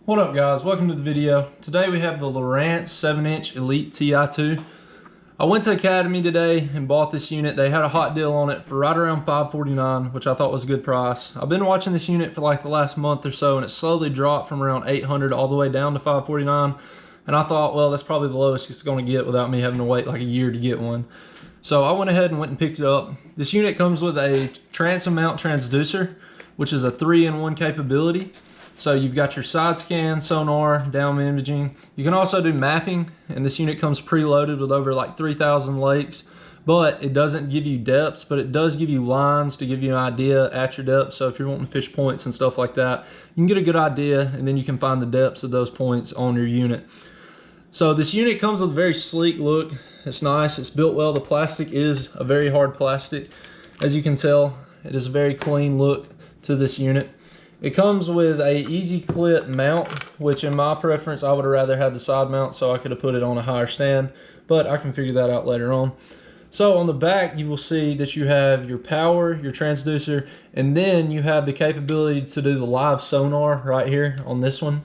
What up guys, welcome to the video. Today we have the Lowrance 7-inch Elite Ti2. I went to Academy today and bought this unit. They had a hot deal on it for right around $549, which I thought was a good price. I've been watching this unit for like the last month or so, and it slowly dropped from around $800 all the way down to $549. And I thought, well, that's probably the lowest it's going to get without me having to wait like a year to get one. So I went ahead and went and picked it up. This unit comes with a transom mount transducer, which is a 3-in-1 capability. So you've got your side scan, sonar, down imaging. You can also do mapping, and this unit comes preloaded with over like 3,000 lakes, but it doesn't give you depths, but it does give you lines to give you an idea at your depth. So if you're wanting fish points and stuff like that, you can get a good idea, and then you can find the depths of those points on your unit. So this unit comes with a very sleek look. It's nice, it's built well. The plastic is a very hard plastic. As you can tell, it is a very clean look to this unit. It comes with a easy clip mount, which in my preference, I would have rather had the side mount so I could have put it on a higher stand, but I can figure that out later on. So on the back, you will see that you have your power, your transducer, and then you have the capability to do the live sonar right here on this one.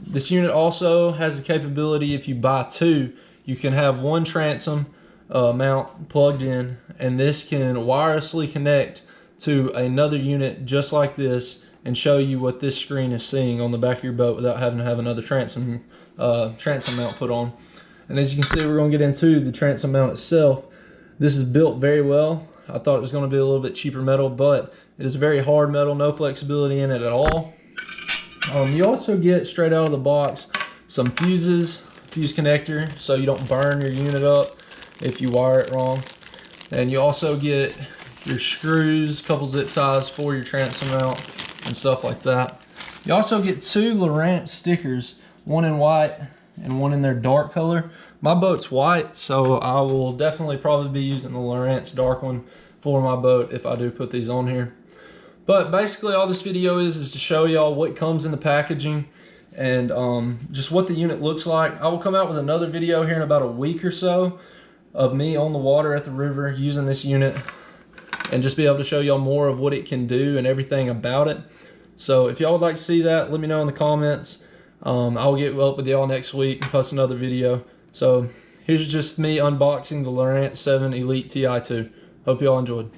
This unit also has the capability, if you buy two, you can have one transom mount plugged in, and this can wirelessly connect to another unit just like this and show you what this screen is seeing on the back of your boat without having to have another transom mount put on. And as you can see, we're going to get into the transom mount itself. This is built very well. I thought it was going to be a little bit cheaper metal, but it is very hard metal, no flexibility in it at all. You also get straight out of the box some fuses, fuse connector, so you don't burn your unit up if you wire it wrong. And you also get your screws, couple zip ties for your transom mount and stuff like that. You also get two Lowrance stickers, one in white and one in their dark color. My boat's white, so I will definitely probably be using the Lowrance dark one for my boat if I do put these on here. But basically all this video is to show y'all what comes in the packaging and just what the unit looks like. I will come out with another video here in about a week or so of me on the water at the river using this unit, and just be able to show y'all more of what it can do and everything about it. So if y'all would like to see that, let me know in the comments. I'll get up with y'all next week and post another video. So here's just me unboxing the Lowrance 7 Elite Ti2. Hope y'all enjoyed.